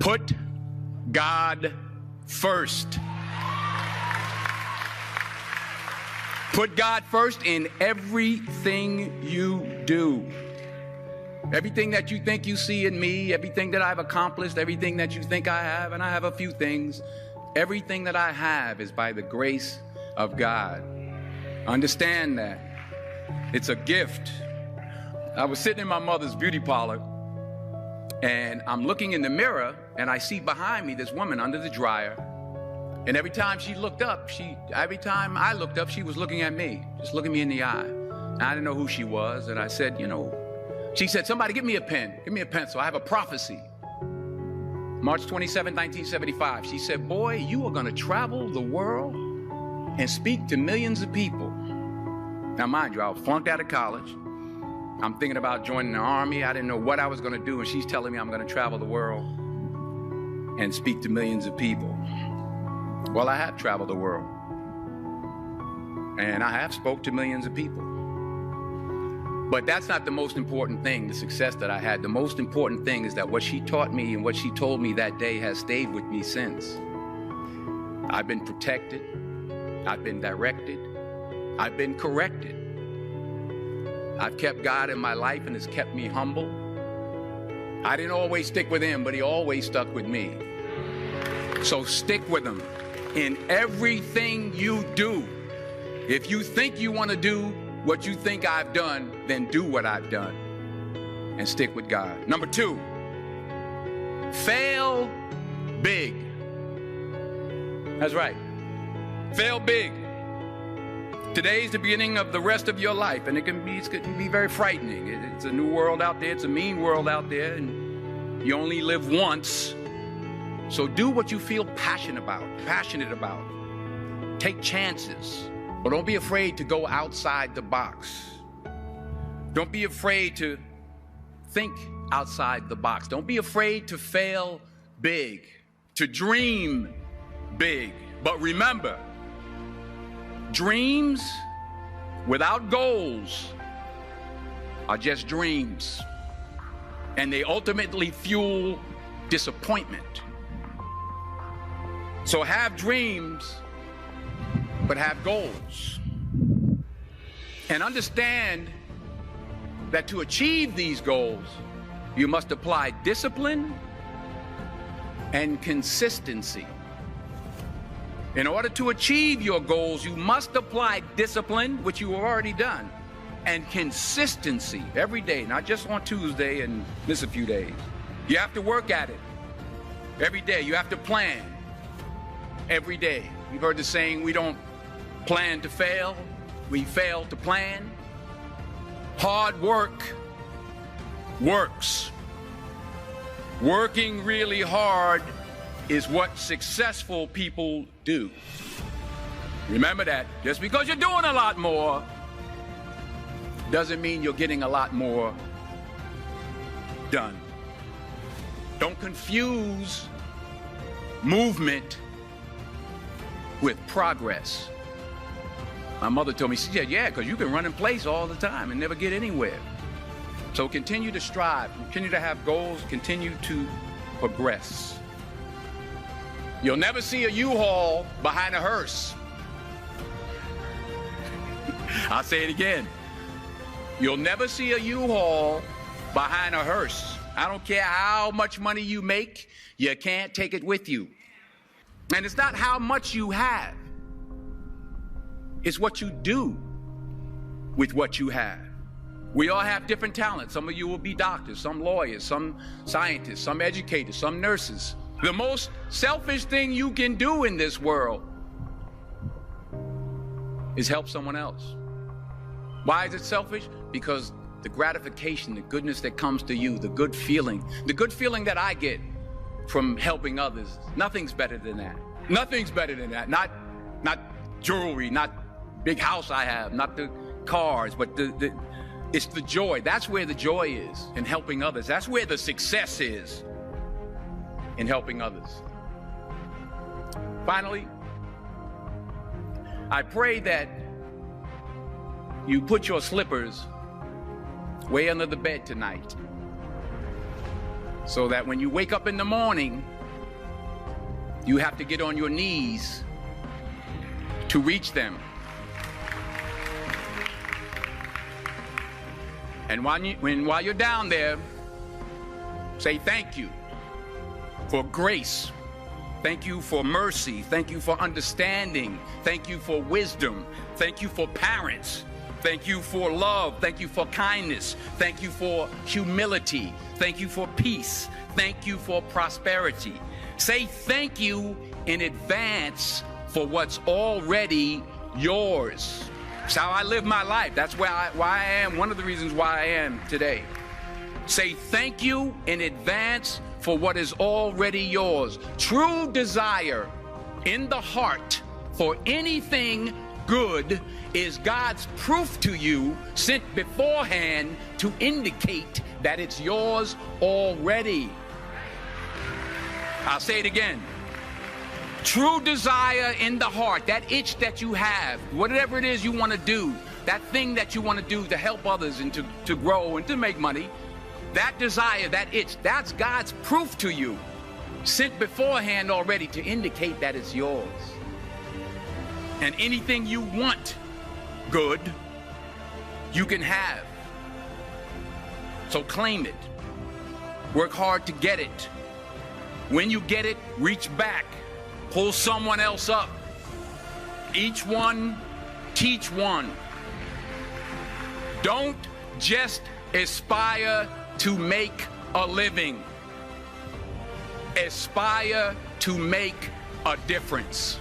Put God first. Put God first in everything you do. Everything that you think you see in me, everything that I've accomplished, everything that you think I have, and I have a few things, everything that I have is by the grace of God. Understand that. It's a gift. I was sitting in my mother's beauty parlor, and I'm looking in the mirror, and I see behind me this woman under the dryer. And every time I looked up, she was looking at me, just looking me in the eye. And I didn't know who she was, and I said, she said, somebody give me a pen, give me a pencil. I have a prophecy. March 27, 1975. She said, boy, you are going to travel the world and speak to millions of people. Now, mind you, I was flunked out of college. I'm thinking about joining the army. I didn't know what I was going to do, and she's telling me I'm going to travel the world and speak to millions of people. Well, I have traveled the world, and I have spoke to millions of people. But that's not the most important thing, the success that I had. The most important thing is that what she taught me and what she told me that day has stayed with me since. I've been protected. I've been directed. I've been corrected. I've kept God in my life, and it's kept me humble. I didn't always stick with him, but he always stuck with me. So stick with him in everything you do. If you think you want to do what you think I've done, then do what I've done and stick with God. Number 2, fail big. That's right. Fail big. Today's the beginning of the rest of your life, and it can be very frightening. It's a new world out there. It's a mean world out there, and you only live once. So do what you feel passionate about. Take chances, but don't be afraid to go outside the box. Don't be afraid to think outside the box. Don't be afraid to fail big, to dream big. But remember, dreams without goals are just dreams, and they ultimately fuel disappointment. So have dreams, but have goals. And understand that to achieve these goals, you must apply discipline and consistency. In order to achieve your goals, you must apply discipline, which you have already done, and consistency every day, not just on Tuesday and miss a few days. You have to work at it every day. You have to plan every day. You've heard the saying, we don't plan to fail, we fail to plan. Hard work works. Working really hard is what successful people do. Remember that. Just because you're doing a lot more doesn't mean you're getting a lot more done. Don't confuse movement with progress. My mother told me, she said, yeah, because you can run in place all the time and never get anywhere. So continue to strive, continue to have goals, continue to progress. You'll never see a U-Haul behind a hearse. I'll say it again. You'll never see a U-Haul behind a hearse. I don't care how much money you make, you can't take it with you. And it's not how much you have. It's what you do with what you have. We all have different talents. Some of you will be doctors, some lawyers, some scientists, some educators, some nurses. The most selfish thing you can do in this world is help someone else. Why is it selfish? Because the gratification, the goodness that comes to you, the good feeling that I get from helping others, nothing's better than that. Nothing's better than that. Not jewelry, not big house I have, not the cars, but it's the joy. That's where the joy is, in helping others. That's where the success is, in helping others. Finally, I pray that you put your slippers way under the bed tonight. so that when you wake up in the morning, you have to get on your knees to reach them. And while you're down there, say thank you for grace. Thank you for mercy. Thank you for understanding. Thank you for wisdom. Thank you for parents. Thank you for love. Thank you for kindness. Thank you for humility. Thank you for peace. Thank you for prosperity. Say thank you in advance for what's already yours. It's how I live my life. That's why I am, one of the reasons why I am today. Say thank you in advance for what is already yours. True desire in the heart for anything good is God's proof to you, sent beforehand to indicate that it's yours already. I'll say it again. True desire in the heart, that itch that you have, whatever it is you want to do, that thing that you want to do to help others and to grow and to make money, that desire, that itch, that's God's proof to you, sent beforehand already to indicate that it's yours. And anything you want good, you can have. So claim it. Work hard to get it. When you get it, reach back. Pull someone else up. Each one, teach one. Don't just aspire to make a living. Aspire to make a difference.